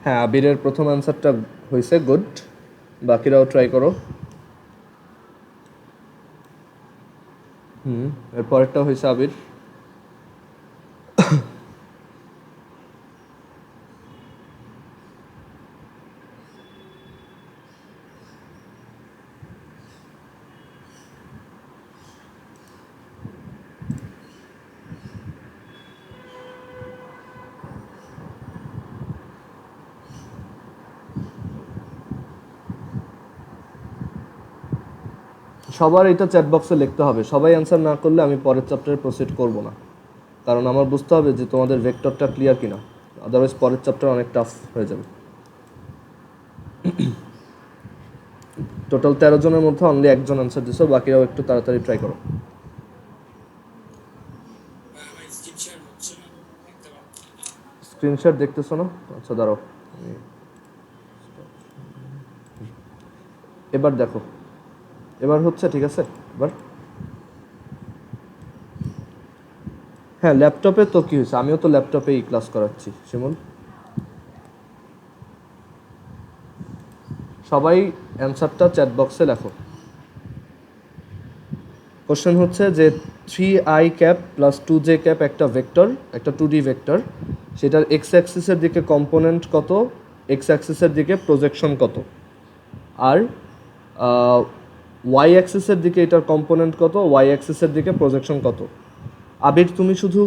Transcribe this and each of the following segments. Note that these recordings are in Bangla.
হ্যাঁ, আবিরের প্রথম অ্যান্সারটা হয়েছে গুড। বাকিরাও ট্রাই করো। এর পরেরটা হয়েছে আবির। সবার এটা চ্যাট বক্সে লিখতে হবে। সবাই অ্যান্সার না করলে আমি পরের চ্যাপ্টারে প্রসিড করব না, কারণ আমার বুঝতে হবে যে তোমাদের ভেক্টরটা ক্লিয়ার কিনা। আদারওয়াইজ পরের চ্যাপ্টার অনেক টাফ হয়ে যাবে। টোটাল 13 জনের মধ্যে অনলি একজন অ্যান্সার দিছো, বাকিরাও একটু তাড়াতাড়ি ট্রাই করো। স্ক্রিনশট দেখতেছো না? আচ্ছা দাঁড়াও, এবার দেখো। এবার হচ্ছে ঠিক আছে? এবার হ্যাঁ, ল্যাপটপে তো কি হয়েছে, আমিও তো ল্যাপটপেই ক্লাস করাচ্ছি শিমুল। সবাই অ্যান্সারটা চ্যাট বক্সে লেখো। কোশ্চেন হচ্ছে যে 3i প্লাস 2j একটা ভেক্টর, একটা 2D ভেক্টর, সেটার এক্স অ্যাক্সিসের দিকে কম্পোনেন্ট কত, এক্স অ্যাক্সিসের দিকে প্রজেকশন কত, আর ওয়াই অ্যাক্সিসের দিকে এটার কম্পোনেন্ট কত, ওয়াই অ্যাক্সিসের দিকে প্রজেকশন কত। আবির তুমি শুধু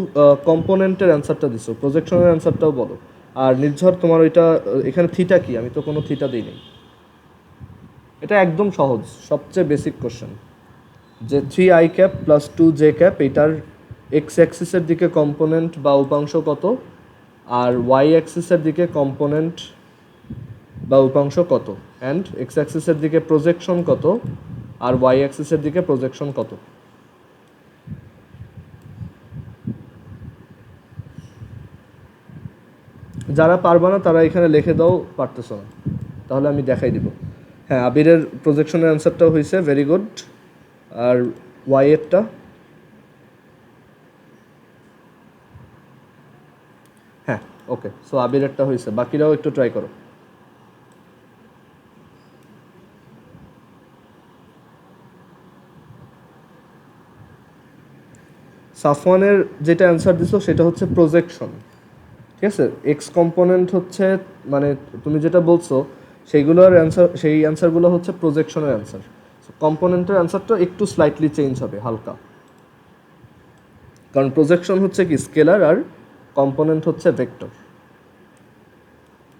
কম্পোনেন্টের অ্যান্সারটা দিছো, প্রজেকশনের অ্যান্সারটাও বলো। আর নির্ঝর তোমার ওইটা এখানে থিটা কি, আমি তো কোনো থিটা দিইনি। এটা একদম সহজ, সবচেয়ে বেসিক কোশ্চেন, যে 3i প্লাস 2j এটার এক্স অ্যাক্সিসের দিকে কম্পোনেন্ট বা উপাংশ কত, আর ওয়াই অ্যাক্সিসের দিকে কম্পোনেন্ট বা উপাংশ কত, অ্যান্ড এক্স অ্যাক্সিসের দিকে প্রজেকশন কত, আর ওয়াই অ্যাক্সিসের দিকে প্রজেকশন কত। যারা পারবে না তারা এখানে লিখে দাও, পারতেছো না তাহলে আমি দেখাই দিব। হ্যাঁ, আবিরের প্রজেকশনের অ্যান্সারটাও হয়েছে, ভেরি গুড। আর ওয়াই এরটা হ্যাঁ, ওকে। সো আবিরেরটা হয়েছে, বাকিরাও একটু ট্রাই করো। সাফওয়ানের যেটা অ্যান্সার দিছো সেটা হচ্ছে প্রজেকশন, ঠিক আছে? এক্স কম্পোনেন্ট হচ্ছে, মানে তুমি যেটা বলছো সেইগুলোর অ্যান্সার, সেই অ্যান্সারগুলো হচ্ছে প্রজেকশনের অ্যান্সার। কম্পোনেন্টের অ্যান্সারটা একটু স্লাইটলি চেঞ্জ হবে, হালকা, কারণ প্রজেকশন হচ্ছে কি স্কেলার আর কম্পোনেন্ট হচ্ছে ভেক্টর।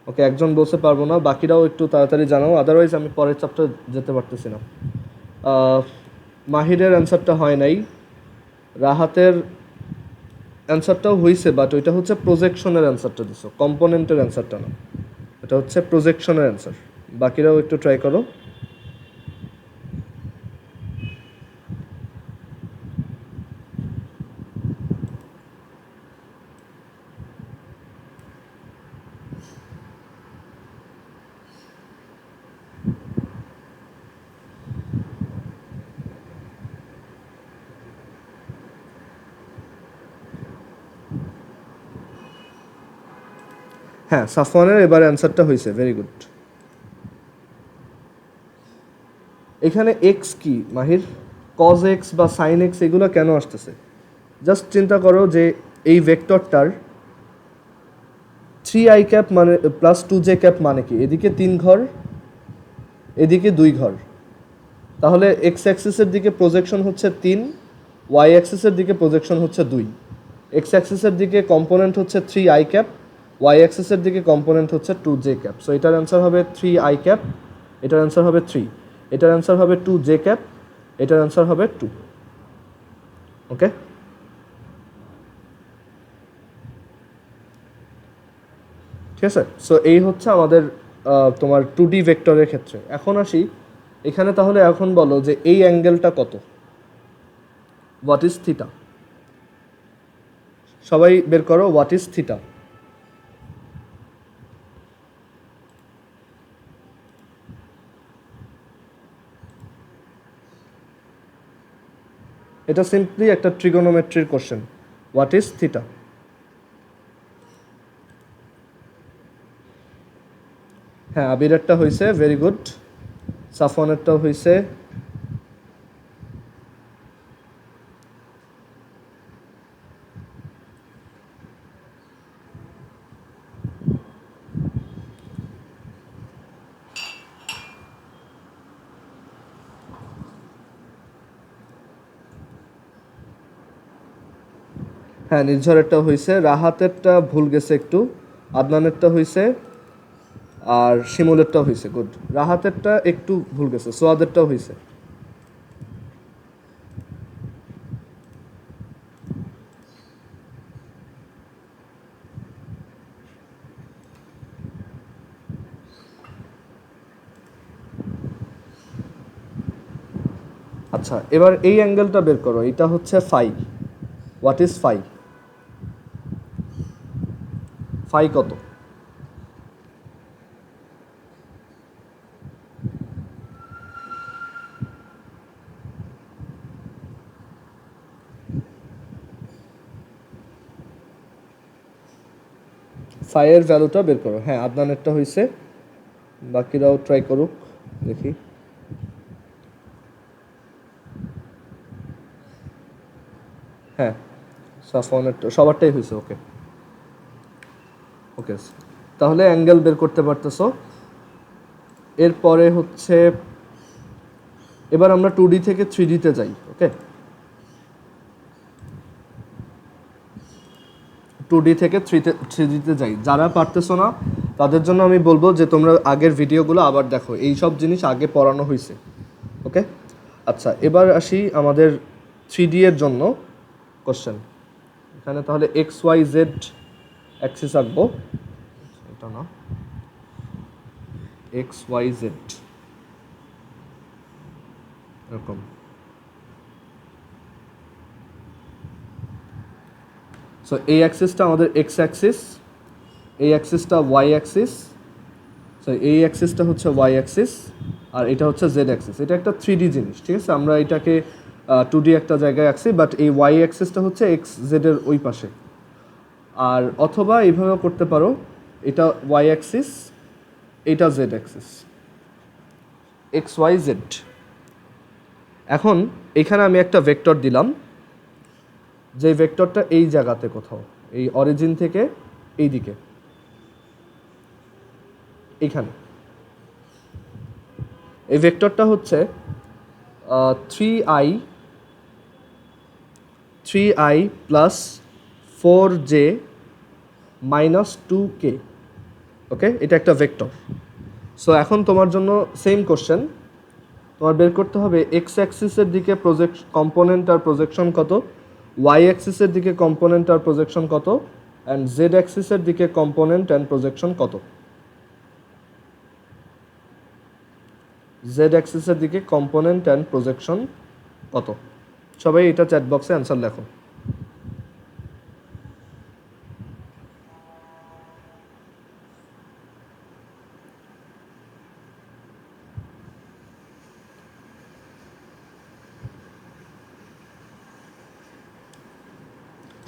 ওকে, একজন বলতে পারবো না, বাকিরাও একটু তাড়াতাড়ি জানাও, আদারওয়াইজ আমি পরের চ্যাপ্টার যেতে পারতেছি না। মাহিরের অ্যান্সারটা হয় নাই, রাহাতের অ্যান্সারটাও হয়েছে, বাট ওইটা হচ্ছে প্রজেকশনের অ্যান্সারটা দিছো, কম্পোনেন্টের অ্যান্সারটা না, এটা হচ্ছে প্রজেকশনের অ্যান্সার। বাকিরাও একটু ট্রাই করো। হ্যাঁ, সাফওয়ানের এবার অ্যান্সারটা হয়েছে, ভেরি গুড। এখানে এক্স কি মাহির, কজ এক্স বা সাইন এক্স এগুলো কেন আসতেছে? জাস্ট চিন্তা করো যে এই ভেক্টরটার 3i মানে প্লাস 2j মানে কি, এদিকে 3 ঘর, এদিকে 2 ঘর, তাহলে এক্স অ্যাক্সিসের দিকে প্রজেকশন হচ্ছে 3, ওয়াই অ্যাক্সিসের দিকে প্রজেকশন হচ্ছে 2। এক্স অ্যাক্সিসের দিকে কম্পোনেন্ট হচ্ছে 3i, ওয়াই অ্যাক্সিসের দিকে কম্পোনেন্ট হচ্ছে 2j। সো এটার অ্যান্সার হবে 3i, এটার অ্যান্সার হবে 3, এটার অ্যান্সার হবে 2j, এটার অ্যান্সার হবে 2। ওকে, ঠিক আছে? সো এই হচ্ছে আমাদের তোমার 2D ভেক্টরের ক্ষেত্রে। এখন আসি এখানে, তাহলে এখন বলো যে এই অ্যাঙ্গেলটা কত, হোয়াট ইজ থিটা? সবাই বের করো, হোয়াট ইজ থিটা। এটা সিম্পলি একটা ট্রিগোনোমেট্রির কোশ্চেন, হোয়াট ইজ থিটা। হ্যাঁ আবিরেরটা হয়েছে, ভেরি গুড। সাফওয়ানেরটাও হয়েছে। হ্যাঁ নির্ঝরেরটা হয়েছে, রাহাতেরটা ভুল গেছে একটু, আদনানেরটা হয়েছে, আর শিমুলেরটা হয়েছে, গুড। রাহাতেরটা একটু ভুল গেছে, সোয়াদেরটাও হয়েছে। আচ্ছা এবার এই অ্যাঙ্গেলটা বের করো, এটা হচ্ছে phi. What is phi? Phi কত? ফাইয়ের ভ্যালুটা বের করো। হ্যাঁ আদনানেরটা হয়েছে, বাকিরাও ট্রাই করুক, দেখি। হ্যাঁ সাফওয়ানেরটা সবারটাই হয়েছে, ওকে ওকে। তাহলে অ্যাঙ্গেল বের করতে পারতেছো। এরপরে হচ্ছে এবার আমরা 2D থেকে 3D-তে যাই, ওকে। 2D থেকে 3D-তে যাই। যারা পারতেছো না তাদের জন্য আমি বলবো যে তোমরা আগের ভিডিওগুলো আবার দেখো, এই সব জিনিস আগে পড়ানো হয়েছে, ওকে। আচ্ছা এবার আসি আমাদের 3D এর জন্য কোশ্চেন। এখানে তাহলে এক্স ওয়াই জেড অ্যাক্সিস আঁকবো, এটা না, এক্স ওয়াই জেড এরকম। সো এই অ্যাক্সিসটা আমাদের এক্স অ্যাক্সিস, এই অ্যাক্সিসটা ওয়াই অ্যাক্সিস, সো এই অ্যাক্সিসটা হচ্ছে ওয়াই অ্যাক্সিস, আর এটা হচ্ছে জেড অ্যাক্সিস। এটা একটা 3D জিনিস, ঠিক আছে। আমরা এটাকে 2D একটা জায়গায় আঁকছি, বাট এই ওয়াই অ্যাক্সিসটা হচ্ছে এক্স জেডের ওই পাশে। আর অথবা এইভাবেও করতে পারো, এটা ওয়াই অ্যাক্সিস, এটা Z axis, X Y Z. এখন এখানে আমি একটা ভেক্টর দিলাম, যে ভেক্টরটা এই জায়গাতে কোথাও, এই অরিজিন থেকে এই দিকে, এইখানে এই ভেক্টরটা হচ্ছে 3i plus 4j minus 2k, ওকে। এটা একটা ভেক্টর। সো এখন তোমার জন্য সেম কোশ্চেন, তোমার বের করতে হবে এক্স অ্যাক্সিসের দিকে কম্পোনেন্ট আর প্রজেকশন কত, ওয়াই অ্যাক্সিসের দিকে কম্পোনেন্ট আর প্রজেকশন কত, অ্যান্ড জেড অ্যাক্সিসের দিকে কম্পোনেন্ট অ্যান্ড প্রজেকশন কত। জেড অ্যাক্সিসের দিকে কম্পোনেন্ট অ্যান্ড প্রজেকশন কত? সবাই এটা চ্যাট বক্সে অ্যান্সার লেখো।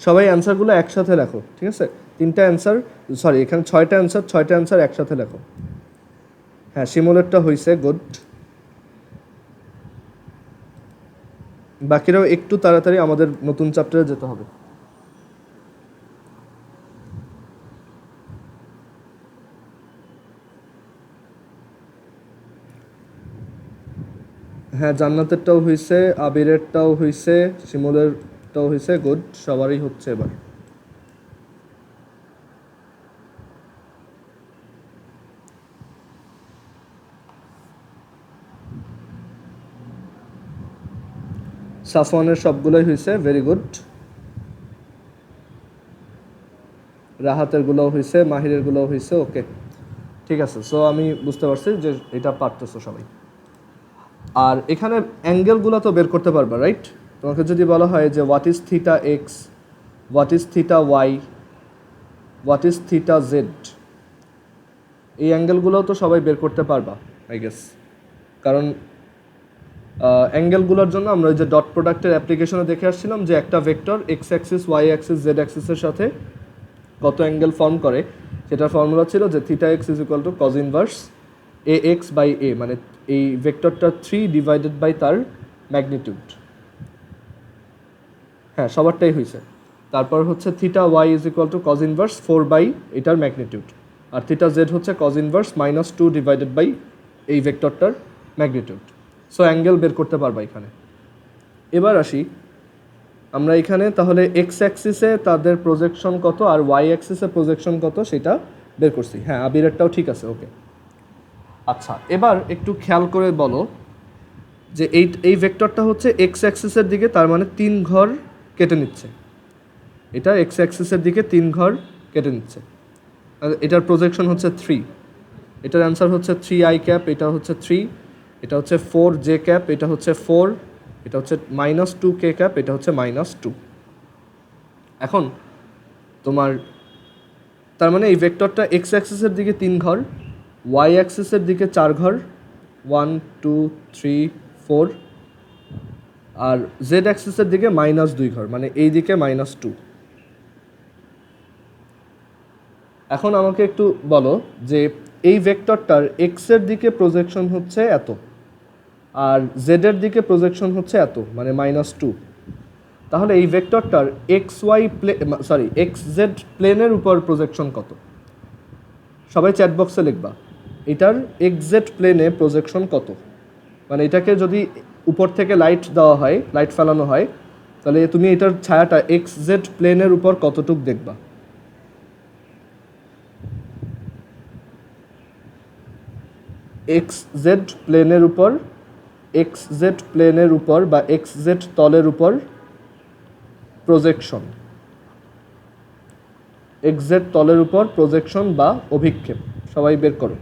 সবাই অ্যান্সারগুলো একসাথে লেখো, ঠিক আছে। 3টা অ্যান্সার, সরি এখানে 6টা অ্যান্সার, 6টা অ্যান্সার একসাথে লেখো। হ্যাঁ শিমুলেরটা হয়েছে, গুড। বাকিরাও একটু তাড়াতাড়ি, আমাদের নতুন চ্যাপ্টারে যেতে হবে। হ্যাঁ জান্নাতেরটাও হয়েছে, আবিরেরটাও হয়েছে, শিমুলেরটাও হয়েছে, গুড। সবারই হচ্ছে এবার। সাফওয়ানের সবগুলোই হয়েছে, ভেরি গুড। রাহাতেরগুলোও হয়েছে, মাহিরেরগুলোও হয়েছে, ওকে ঠিক আছে। সো আমি বুঝতে পারছি যে এটা পারতেছো সবাই। আর এখানে অ্যাঙ্গেলগুলো তো বের করতে পারবা, রাইট? তোমাকে যদি বলা হয় যে what is theta X, what is theta Y, what is theta Z, এই অ্যাঙ্গেলগুলোও তো সবাই বের করতে পারবা আই গেস। কারণ অ্যাঙ্গেলগুলোর জন্য আমরা ওই যে ডট প্রোডাক্টের অ্যাপ্লিকেশনে দেখে আসছিলাম যে একটা vector X axis Y axis Z অ্যাক্সিসের সাথে কত অ্যাঙ্গেল ফর্ম করে, সেটার ফর্মুলা ছিল যে theta X is equal to cos inverse A X by A, মানে এই ভেক্টরটা 3 ডিভাইডেড বাই তার ম্যাগনিটিউড। হ্যাঁ, সবারটাই হয়েছে। তারপর হচ্ছে theta Y is equal to cos inverse 4 by এটার ম্যাগনিটিউড, আর থিটা জেড হচ্ছে কজ ইনভার্স -2 ডিভাইডেড বাই এই ভেক্টরটার ম্যাগনিটিউড। সো অ্যাঙ্গেল বের করতে পারবা এখানে। এবার আসি আমরা এখানে, তাহলে এক্স অ্যাক্সিসে তাদের প্রজেকশন কত আর ওয়াই অ্যাক্সিসে প্রজেকশন কত সেটা বের করছি। হ্যাঁ, আবিরেরটাও ঠিক আছে, ওকে। আচ্ছা, এবার একটু খেয়াল করে বলো যে এই ভেক্টরটা হচ্ছে এক্স অ্যাক্সিসের দিকে, তার মানে 3 ঘর কেটে নিচ্ছে। এটা এক্স অ্যাক্সিসের দিকে 3 ঘর কেটে নিচ্ছে, আর এটার প্রজেকশন হচ্ছে 3। এটার অ্যান্সার হচ্ছে 3i ক্যাপ, এটা হচ্ছে 3, এটা হচ্ছে 4j ক্যাপ, এটা হচ্ছে 4, এটা হচ্ছে -2k ক্যাপ, এটা হচ্ছে -2। এখন তোমার তার মানে এই ভেক্টরটা এক্স অ্যাক্সিসের দিকে 3 ঘর, ওয়াই অ্যাক্সিসের দিকে 4 ঘর, 1 2 3 4, আর জেড অ্যাক্সিসের দিকে -2 ঘর, মানে এই দিকে -2। এখন আমাকে একটু বলো যে এই ভেক্টরটার এক্সের দিকে প্রজেকশন হচ্ছে এত, আর জেডের দিকে প্রজেকশন হচ্ছে এত, মানে -2। তাহলে এই ভেক্টরটার এক্স জেড প্লেনের উপর প্রজেকশন কত? সবাই চ্যাট বক্সে লিখবা এটার এক্স জেড প্লেনে প্রজেকশন কত। মানে এটাকে যদি উপর থেকে লাইট দেওয়া হয়, লাইট ফেলানো হয়, তাহলে তুমি এটার ছায়াটা এক্স জেড প্লেনের উপর কতটুক দেখবা। এক্স জেড প্লেনের উপর, এক্স জেড প্লেনের উপর বা এক্স জেড তলের উপর প্রজেকশন, এক্স জেড তলের উপর প্রজেকশন বা অভিক্ষেপ, সবাই বের করো।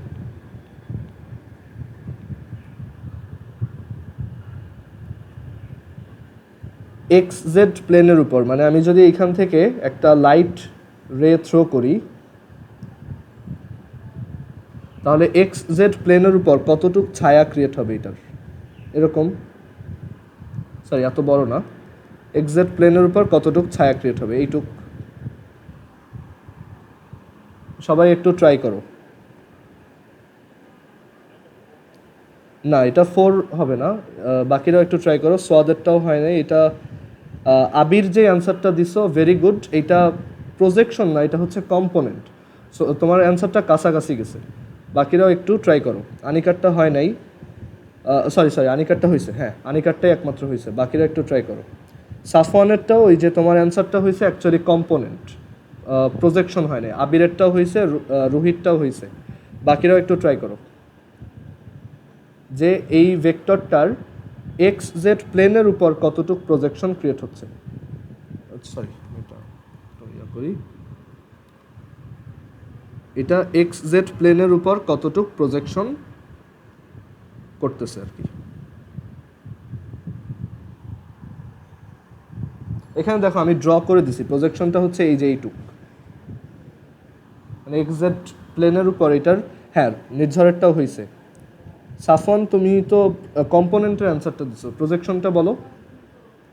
এক্স জেড প্লেনের উপর, মানে আমি যদি এখান থেকে একটা লাইট রে থ্রো করি, তাহলে এক্স জেড প্লেনের উপর কতটুক ছায়া ক্রিয়েট হবে এটার, এরকম, সরি এত বড় না, এক্স জেড প্লেনের উপর কতটুক ছায়া ক্রিয়েট হবে এইটুক। সবাই একটু ট্রাই করো। না, এটা 4 হবে না, বাকিরাও একটু ট্রাই করো। সোয়াদেরটাও হয় নাই এটা। আবির যে অ্যান্সারটা দিছো ভেরি গুড, এটা প্রজেকশন না, এটা হচ্ছে কম্পোনেন্ট। সো তোমার অ্যান্সারটা কাছাকাছি গেছে। বাকিরাও একটু ট্রাই করো। আনিকারটা হয় নাই, সরি আনিকারটা হয়েছে, হ্যাঁ আনিকারটাই একমাত্র হয়েছে, বাকিরা একটু ট্রাই করো। সাফওয়ানেরটাও ওই যে তোমার অ্যান্সারটা হয়েছে অ্যাকচুয়ালি কম্পোনেন্ট, প্রজেকশন হয় নাই। আবিরেরটাও হয়েছে, রোহিতটাও হয়েছে, বাকিরাও একটু ট্রাই করো। যে এই ভেক্টরটার এক্স জেড প্লেনের উপর কতটুক প্রজেকশন ক্রিয়েট হচ্ছে, সরি এটা করি, এটা এক্স জেড প্লেনের উপর কতটুক প্রজেকশন করতেছে আর কি। এখানে দেখো আমি ড্র করে দিছি, প্রজেকশনটা হচ্ছে এই যে এইটুক, মানে এক্স জেড প্লেনের উপর এটার। হ্যাঁ, নির্ঝরেরটাও হয়েছে। সাফওয়ান তুমি তো কম্পোনেন্টের অ্যান্সারটা দিছো, প্রজেকশনটা বলো।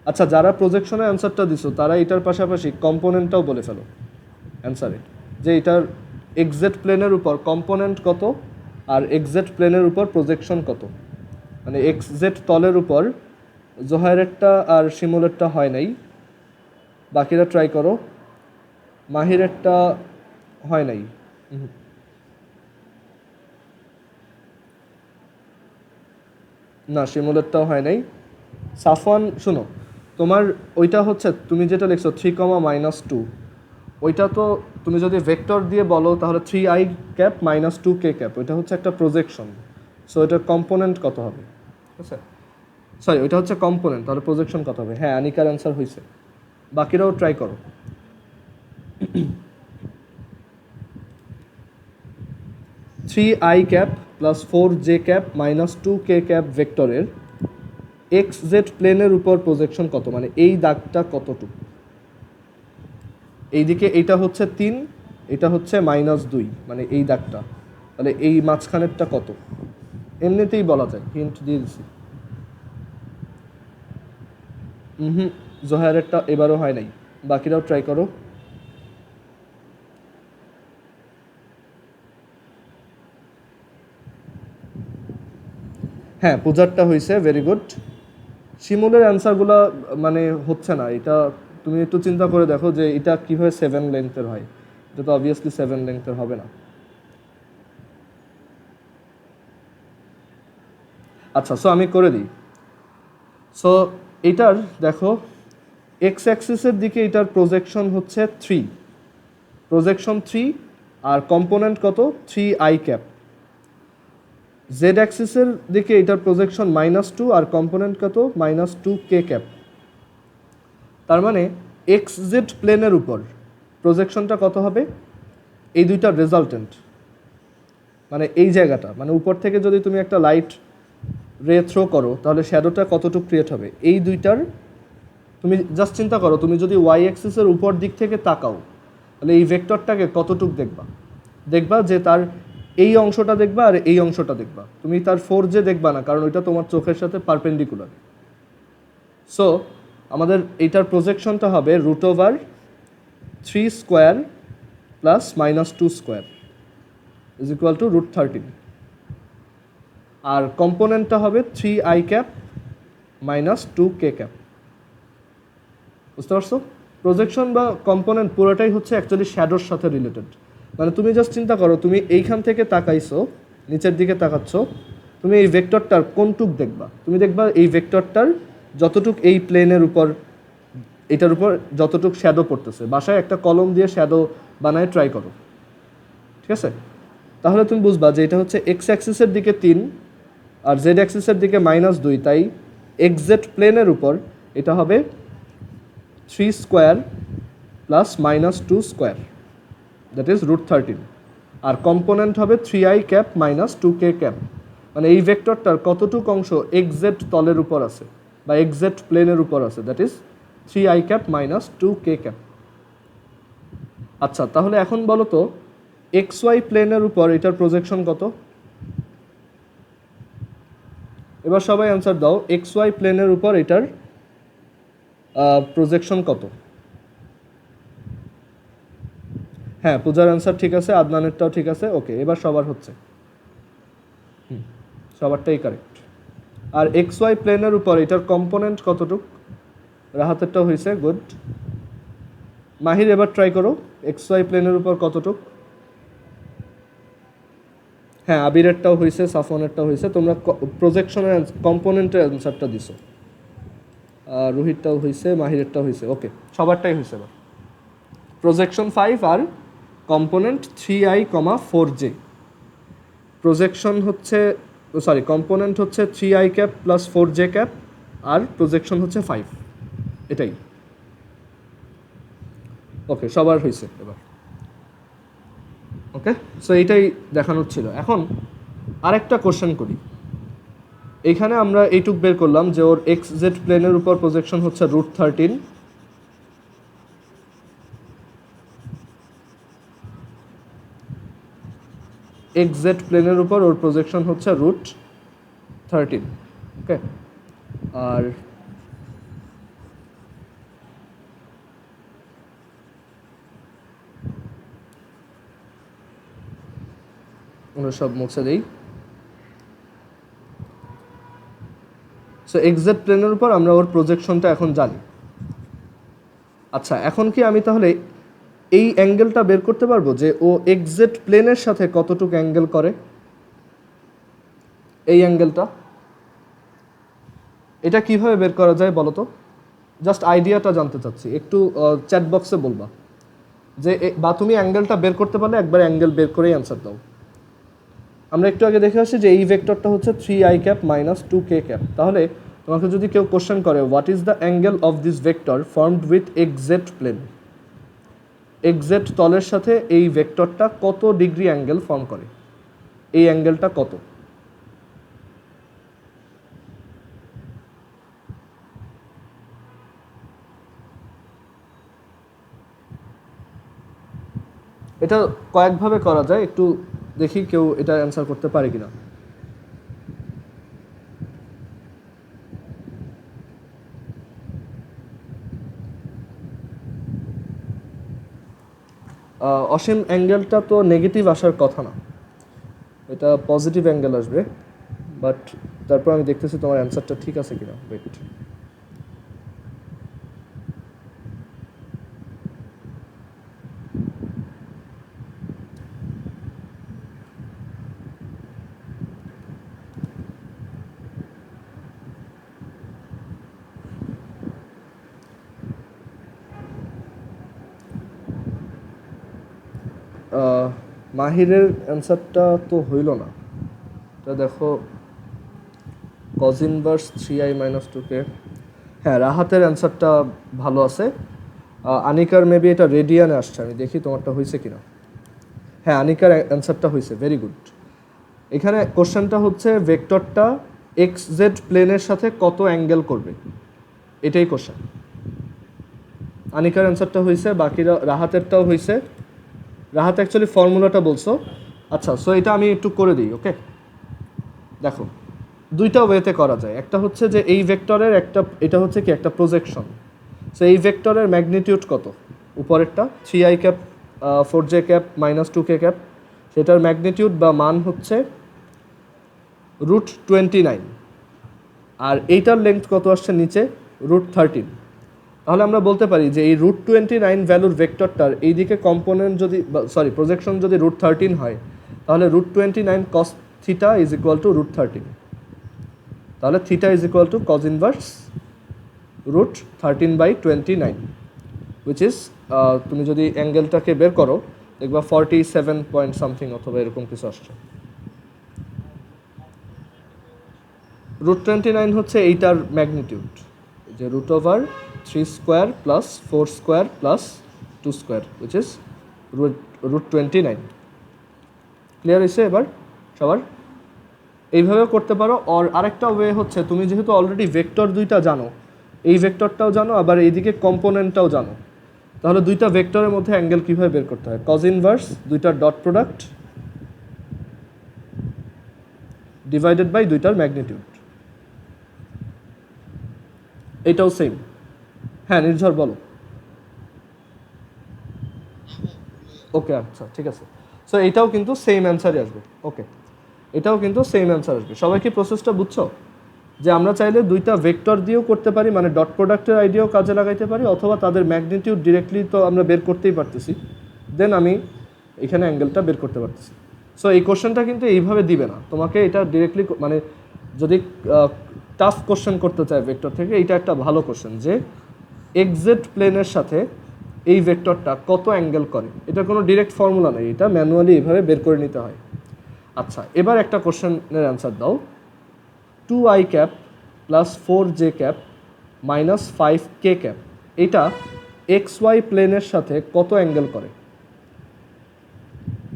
আচ্ছা, যারা প্রজেকশনের অ্যান্সারটা দিছো তারা এটার পাশাপাশি কম্পোনেন্টটাও বলে ফেলো অ্যান্সারে, যে এটার এক্সজেড প্লেনের উপর কম্পোনেন্ট কত আর এক্সজেড প্লেনের উপর প্রজেকশন কত। মানে এক্সজেড তলের উপর জোহাইরেরটা আর শিমুলেরটা হয় নাই, বাকিরা ট্রাই করো। মাহিরেরটা হয় নাই, না শিমুলেরটাও হয় নাই। সাফওয়ান শোনো, তোমার ওইটা হচ্ছে তুমি যেটা লিখছো 3, -2, ওইটা তো তুমি যদি ভেক্টর দিয়ে বলো তাহলে 3i ক্যাপ -2k ক্যাপ, ওইটা হচ্ছে একটা প্রজেকশন। সো এটার কম্পোনেন্ট কত হবে, ঠিক আছে? সরি, ওইটা হচ্ছে কম্পোনেন্ট, তাহলে প্রজেকশন কত হবে? হ্যাঁ, আনিকার অ্যান্সার হয়েছে, বাকিরাও ট্রাই করো। 3i cap plus 4j cap -2k cap ভেক্টরের এক্স জেড প্লেনের উপর প্রজেকশন কত, মানে এই দাগটা কতটুকু? এইদিকে এইটা হচ্ছে 3, এটা হচ্ছে -2, মানে এই দাগটা, তাহলে এই মাঝখানেরটা কত? এমনিতেই বলা যায়, হিন্ট দিয়ে দিছি। জোহারেরটা এবারও হয় নাই, বাকিরাও ট্রাই করো। হ্যাঁ, পূজারটা হয়েছে, ভেরি গুড। শিমুলের অ্যান্সারগুলো মানে হচ্ছে না, এটা তুমি একটু চিন্তা করে দেখো যে এটা কীভাবে 7 লেন্থের হয়। এটা তো অবভিয়াসলি 7 লেন্থের হবে না। আচ্ছা, সো আমি করে দিই। সো এটার দেখো এক্স অ্যাক্সিসের দিকে এটার প্রজেকশন হচ্ছে 3, প্রজেকশন 3, আর কম্পোনেন্ট কত, 3i ক্যাপ। জেড অ্যাক্সিসের দিকে এটার প্রজেকশন -2 আর কম্পোনেন্ট কত, -2k ক্যাপ। তার মানে এক্স জেড প্লেনের উপর প্রজেকশনটা কত হবে, এই দুইটার রেজাল্টেন্ট, মানে এই জায়গাটা, মানে উপর থেকে যদি তুমি একটা লাইট রে থ্রো করো তাহলে শ্যাডোটা কতটুকু ক্রিয়েট হবে, এই দুইটার তুমি জাস্ট চিন্তা করো। তুমি যদি ওয়াই অ্যাক্সিসের উপর দিক থেকে তাকাও তাহলে এই ভেক্টরটাকে কতটুক দেখবা, দেখবা যে তার এই অংশটা দেখবা আর এই অংশটা দেখবা, তুমি তার 4j দেখবা না, কারণ ওইটা তোমার চোখের সাথে পারপেন্ডিকুলার। সো আমাদের এইটার প্রজেকশনটা হবে √3 square plus -2 square is equal two √13, আর কম্পোনেন্টটা হবে 3i ক্যাপ -2k ক্যাপ। বুঝতে পারছো? প্রজেকশন বা কম্পোনেন্ট পুরোটাই হচ্ছে অ্যাকচুয়ালি শ্যাডোর সাথে রিলেটেড। মানে তুমি জাস্ট চিন্তা করো, তুমি এইখান থেকে তাকাইছো, নিচের দিকে তাকাচ্ছ, তুমি এই ভেক্টরটার কোনটুক দেখবা, তুমি দেখবা এই ভেক্টরটার যতটুক এই প্লেনের উপর, এটার উপর যতটুক শ্যাডো পড়তেছে। বাসায় একটা কলম দিয়ে শ্যাডো বানায় ট্রাই করো, ঠিক আছে? তাহলে তুমি বুঝবা যে এটা হচ্ছে এক্স অ্যাক্সিসের দিকে 3 আর জেড অ্যাক্সিসের দিকে -2, তাই এক্সজেড প্লেনের উপর এটা হবে 3 square plus -2 square, that is √13, আর কম্পোনেন্ট হবে 3i ক্যাপ -2k ক্যাপ। মানে এই ভেক্টরটার কতটুক অংশ এক্সজেড তলের উপর আছে বা এক্সজেড প্লেনের উপর আছে, that is 3i cap -2k cap. আচ্ছা, তাহলে এখন বলো তো এক্স ওয়াই প্লেনের উপর এটার প্রজেকশন কত? এবার সবাই অ্যান্সার দাও, এক্স ওয়াই প্লেনের উপর এটার প্রজেকশন কত? হ্যাঁ, পূজার অ্যান্সার ঠিক আছে, আদনানেরটাও ঠিক আছে। ওকে, এবার সবার হচ্ছে, সবারটাই কারেক্ট। আর এক্স ওয়াই প্লেনের উপর এটার কম্পোনেন্ট কতটুক? রাহাতেরটাও হয়েছে, গুড। মাহির এবার ট্রাই করো, এক্স ওয়াই প্লেনের উপর কতটুক? হ্যাঁ, আবিরেরটাও হয়েছে, সাফওয়ানেরটাও হয়েছে। তোমরা প্রজেকশনের কম্পোনেন্টের অ্যান্সারটা দিছো। রোহিতটাও হয়েছে, মাহিরেরটাও হয়েছে। ওকে, সবারটাই হয়েছে। এবার প্রজেকশন 5 আর কম্পোনেন্ট 3i, 4j। প্রজেকশন হচ্ছে, সরি, কম্পোনেন্ট হচ্ছে 3i cap plus 4j cap, আর প্রজেকশন হচ্ছে 5, এটাই। ওকে, সবার হয়েছে এবার। ওকে, সো এইটাই দেখানোর ছিল। এখন আরেকটা কোশ্চেন করি। এইখানে আমরা এইটুক বের করলাম যে ওর এক্স জেড প্লেনের উপর প্রজেকশন হচ্ছে √13, এক্স জেড প্লেনের উপর ওর প্রজেকশন হচ্ছে √13। ওকে, আর আমরা সব মুছে দিই। সো এক্স জেড প্লেনের উপর আমরা ওর প্রজেকশনটা এখন জানি। আচ্ছা, এখন কি আমি তাহলে এই অ্যাঙ্গেলটা বের করতে পারবো যে ও এক্সজেড প্লেনের সাথে কতটুকু অ্যাঙ্গেল করে? এই অ্যাঙ্গেলটা, এটা কিভাবে বের করা যায় বলো তো? জাস্ট আইডিয়াটা জানতে চাচ্ছি, একটু চ্যাট বক্সে বলবা যে, বা তুমি অ্যাঙ্গেলটা বের করতে পারলে একবার অ্যাঙ্গেল বের করেই অ্যান্সার দাও। আমরা একটু আগে দেখে আসছি যে এই ভেক্টরটা হচ্ছে 3i ক্যাপ -2k ক্যাপ। তাহলে তোমাকে যদি কেউ কোশ্চেন করে what is the angle of this vector formed with XZ plane, XZ তলের সাথে এই ভেক্টরটা কত ডিগ্রি অ্যাঙ্গেল ফর্ম করে, এই অ্যাঙ্গেলটা কত? এটা কয়েকভাবে করা যায়, একটু দেখি কেউ এটা অ্যান্সার করতে পারে কিনা। অসীম, অ্যাঙ্গেলটা তো নেগেটিভ আসার কথা না, এটা পজিটিভ অ্যাঙ্গেল আসবে, বাট তারপর আমি দেখতেছি তোমার অ্যান্সারটা ঠিক আছে কিনা। ওয়েট, মাহিরের অ্যান্সারটা তো হইল না। এটা দেখো, কজ ইনভার্স 3i - 2k। হ্যাঁ, রাহাতের অ্যান্সারটা ভালো আছে। আনিকার মেবি এটা রেডিয়ানে আসছে, আমি দেখি তোমারটা হয়েছে কিনা। হ্যাঁ, আনিকার অ্যান্সারটা হয়েছে, ভেরি গুড। এখানে কোশ্চেনটা হচ্ছে ভেক্টরটা এক্স জেড প্লেনের সাথে কত অ্যাঙ্গেল করবে, এটাই কোশ্চেন। আনিকার অ্যান্সারটা হয়েছে, বাকিরা রাহাতেরটাও হয়েছে। রাহাত অ্যাকচুয়ালি ফর্মুলাটা বলছো। আচ্ছা, সো এটা আমি একটু করে দিই। ওকে, দেখো দুইটা ওয়েতে করা যায়। একটা হচ্ছে যে এই ভেক্টরের একটা, এটা হচ্ছে কি একটা প্রজেকশন। সো এই ভেক্টরের ম্যাগনিটিউড কত, উপরেরটা 3i cap 4j cap -2k cap, সেটার ম্যাগনিটিউড বা মান হচ্ছে √29, আর এইটার লেন্থ কত আসছে নিচে, √13। তাহলে আমরা বলতে পারি যে এই √29 ভ্যালুর ভেক্টরটার এইদিকে কম্পোনেন্ট যদি, সরি প্রজেকশন যদি √13 হয়, তাহলে √29 cos theta is equal two √13। তাহলে theta is equal two cos inverse √13/29, which is, তুমি যদি অ্যাঙ্গেলটাকে বের করো দেখবা 47 পয়েন্ট সামথিং অথবা এরকম কিছু আসছে। √29 হচ্ছে এইটার ম্যাগনিটিউড, যে √3² + 4² + 2², উইচ ইজ √29। ক্লিয়ার হয়েছে এবার সবার? এইভাবেও করতে পারো। আর আরেকটা ওয়ে হচ্ছে, তুমি যেহেতু অলরেডি ভেক্টর দুইটা জানো, এই ভেক্টরটাও জানো আবার এইদিকে কম্পোনেন্টটাও জানো, তাহলে দুইটা ভেক্টরের মধ্যে অ্যাঙ্গেল কীভাবে বের করতে হয়, কজ ইনভার্স দুইটার ডট প্রোডাক্ট ডিভাইডেড বাই দুইটার ম্যাগনিটিউড। এটাও সেম। হ্যাঁ নির্ঝর বলো। ওকে, আচ্ছা ঠিক আছে। সো এইটাও কিন্তু সেম অ্যান্সারই আসবে। ওকে, এটাও কিন্তু সেম অ্যান্সার আসবে। সবাই কি প্রসেসটা বুঝছো? যে আমরা চাইলে দুইটা ভেক্টর দিয়েও করতে পারি, মানে ডট প্রোডাক্টের আইডিয়াও কাজে লাগাইতে পারি, অথবা তাদের ম্যাগনিটিউড ডিরেক্টলি তো আমরা বের করতেই পারতেছি, দেন আমি এখানে অ্যাঙ্গেলটা বের করতে পারতেছি। সো এই কোশ্চেনটা কিন্তু এইভাবে দিবে না তোমাকে, এটা ডিরেক্টলি, মানে যদি টাফ কোশ্চেন করতে চায় ভেক্টর থেকে, এইটা একটা ভালো কোশ্চেন, যে এক্সজেড প্লেনের সাথে এই ভেক্টরটা কত অ্যাঙ্গেল করে। এটা কোনো ডিরেক্ট ফর্মুলা নেই, এটা ম্যানুয়ালি এইভাবে বের করে নিতে হয়। আচ্ছা, এবার একটা কোশ্চেনের অ্যান্সার দাও। 2i cap + 4j cap -5k cap, এটা এক্স ওয়াই প্লেনের সাথে কত অ্যাঙ্গেল করে?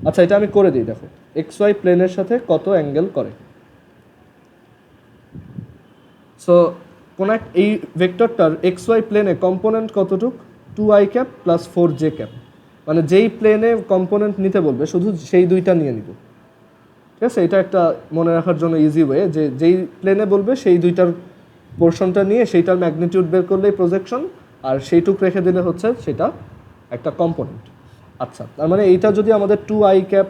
আচ্ছা, এটা আমি করে দিই, দেখো এক্স ওয়াই প্লেনের সাথে কত অ্যাঙ্গেল করে। সো কোন এই ভেক্টরটার এক্স ওয়াই প্লেনে কম্পোনেন্ট কতটুক, 2i ক্যাপ + 4j ক্যাপ, মানে যেই প্লেনে কম্পোনেন্ট নিতে বলবে শুধু সেই দুইটা নিয়ে নিব। ঠিক আছে, এটা একটা মনে রাখার জন্য ইজি ওয়ে, যে যেই প্লেনে বলবে সেই দুইটার পোর্শনটা নিয়ে সেইটার ম্যাগনিটিউড বের করলেই প্রজেকশন, আর সেইটুক রেখে দিলে হচ্ছে সেটা একটা কম্পোনেন্ট। আচ্ছা, তার মানে এইটা যদি আমাদের 2i cap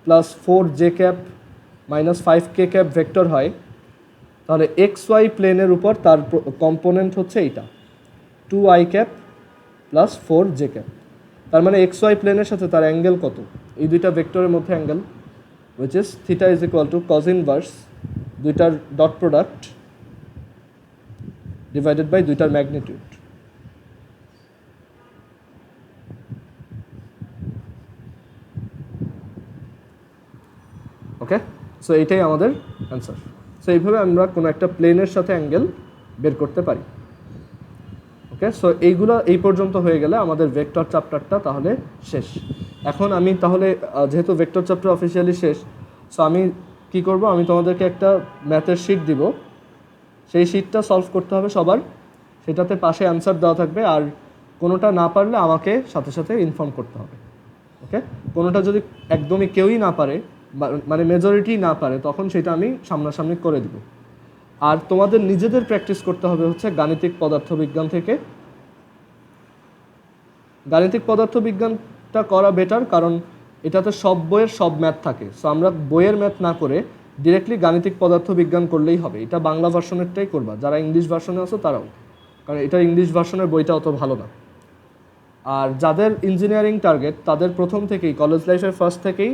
+ 4j cap -5k cap vector হয়, তাহলে এক্স ওয়াই প্লেনের উপর তার কম্পোনেন্ট হচ্ছে এইটা 2i ক্যাপ + 4j ক্যাপ। তার মানে এক্স ওয়াই প্লেনের সাথে তার অ্যাঙ্গেল কত, এই দুইটা ভেক্টরের মধ্যে angle, which is theta is equal to cos inverse দুইটার ডট প্রোডাক্ট ডিভাইডেড বাই দুইটার ম্যাগনিটিউড। ওকে, সো এইটাই আমাদের অ্যান্সার। সো এইভাবে আমরা কোনো একটা প্লেনের সাথে অ্যাঙ্গেল বের করতে পারি। ওকে, সো এইগুলো এই পর্যন্ত হয়ে গেলে আমাদের ভেক্টর চ্যাপ্টারটা তাহলে শেষ। এখন আমি তাহলে, যেহেতু ভেক্টর চ্যাপ্টার অফিসিয়ালি শেষ, সো আমি কি করব, আমি তোমাদেরকে একটা ম্যাথের শিট দিব, সেই শিটটা সলভ করতে হবে সবার, সেটাতে পাশে অ্যান্সার দেওয়া থাকবে, আর কোনোটা না পারলে আমাকে সাথে সাথে ইনফর্ম করতে হবে। ওকে, কোনোটা যদি একদমই কেউই না পারে, মানে মেজরিটি না পারে, তখন সেটা আমি সামনাসামনি করে দিব। আর তোমাদের নিজেদের প্র্যাকটিস করতে হবে হচ্ছে গাণিতিক পদার্থবিজ্ঞান থেকে। গাণিতিক পদার্থবিজ্ঞানটা করা বেটার, কারণ এটাতে সব বইয়ের সব ম্যাথ থাকে। সো আমরা বইয়ের ম্যাথ না করে ডিরেক্টলি গাণিতিক পদার্থবিজ্ঞান করলেই হবে। এটা বাংলা ভার্সনেরটাই করবা, যারা ইংলিশ ভার্সনে আছো তারাও, কারণ এটা ইংলিশ ভার্সনের বইটা অত ভালো না। আর যাদের ইঞ্জিনিয়ারিং টার্গেট তাদের প্রথম থেকেই কলেজ লাইফের ফার্স্ট থেকেই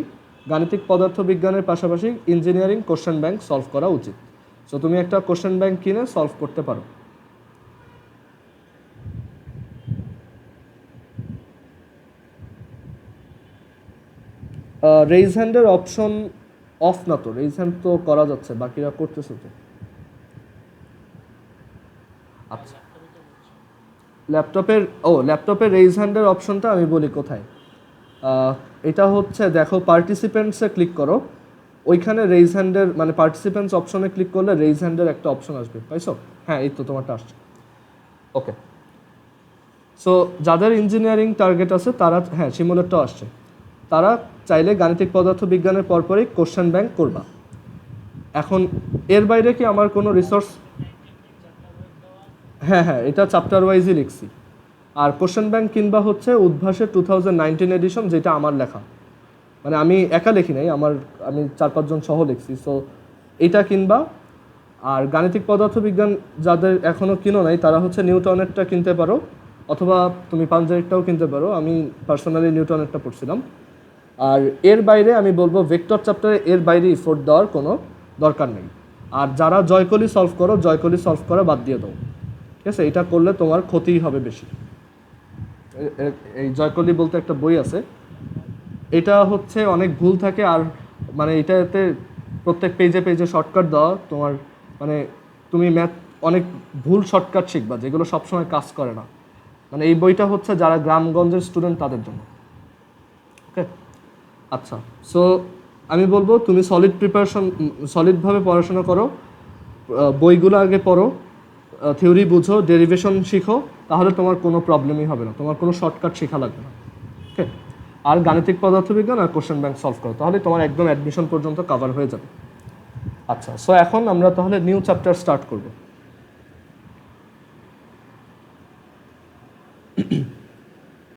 গাণিতিক পদার্থবিজ্ঞানের পাশাপাশি ইঞ্জিনিয়ারিং কোশ্চেন ব্যাংক সলভ করা উচিত। সো তুমি একটা কোশ্চেন ব্যাংক কিনে সলভ করতে পারো। রেইজ হ্যান্ডের অপশন অফ না তো, রেইজ হ্যান্ড তো করা যাচ্ছে, বাকিরা করতেছে তো। আচ্ছা, ল্যাপটপের রেইজ হ্যান্ডের অপশনটা আমি বলি কোথায়। এটা হচ্ছে দেখো, পার্টিসিপেন্টসে ক্লিক করো, ওইখানে রেইজ হ্যান্ডের মানে পার্টিসিপেন্টস অপশনে ক্লিক করলে রেইজ হ্যান্ডের একটা অপশন আসবে, পাইছো? হ্যাঁ, এই তো তোমারটা আসছে। ওকে, সো যাদের ইঞ্জিনিয়ারিং টার্গেট আছে তারা, হ্যাঁ শিমুলেরটাও আসছে, তারা চাইলে গাণিতিক পদার্থবিজ্ঞানের পরপরই কোশ্চেন ব্যাংক করবা। এখন এর বাইরে কি আমার কোনো রিসোর্স? হ্যাঁ, এটা চ্যাপ্টার ওয়াইজই লিখছি। আর কোশ্চেন ব্যাংক কিংবা হচ্ছে উদ্ভাসের 2019 এডিশন, যেটা আমার লেখা, মানে আমি একা লিখি নাই, আমি 4-5 জন সহ লিখছি। সো এটা কিনবা। আর গাণিতিক পদার্থবিজ্ঞান যাদের এখনও কিনো নাই তারা হচ্ছে নিউটনেরটা কিনতে পারো, অথবা তুমি পাঞ্জাবিটাও কিনতে পারো। আমি পার্সোনালি নিউটনেরটা পড়ছিলাম। আর এর বাইরে আমি বলবো ভেক্টর চ্যাপ্টারে এর বাইরে ইফোর্ট দেওয়ার কোনো দরকার নেই। আর যারা জয়কলি সলভ করো, জয়কলি সলভ করা বাদ দিয়ে দাও, ঠিক আছে? এটা করলে তোমার ক্ষতিই হবে বেশি। এই জয়কলি বলতে একটা বই আছে, এটা হচ্ছে অনেক ভুল থাকে। আর মানে এটাতে প্রত্যেক পেজে পেজে শর্টকাট দেওয়া, তোমার মানে তুমি ম্যাথ অনেক ভুল শর্টকাট শিখবা যেগুলো সবসময় কাজ করে না। মানে এই বইটা হচ্ছে যারা গ্রামগঞ্জের স্টুডেন্ট তাদের জন্য। ওকে, আচ্ছা। সো আমি বলবো তুমি সলিডভাবে পড়াশোনা করো, বইগুলো আগে পড়ো, থিওরি বুঝো, ডেরিভেশন শিখো, তাহলে তোমার কোনো প্রবলেমই হবে না, তোমার কোনো শর্টকাট শেখা লাগবে না। ওকে, আর গাণিতিক পদার্থবিজ্ঞান আর কোশ্চেন ব্যাংক সলভ করো, তাহলে তোমার একদম অ্যাডমিশন পর্যন্ত কভার হয়ে যাবে। আচ্ছা, সো এখন আমরা তাহলে নিউ চ্যাপ্টার স্টার্ট করবো।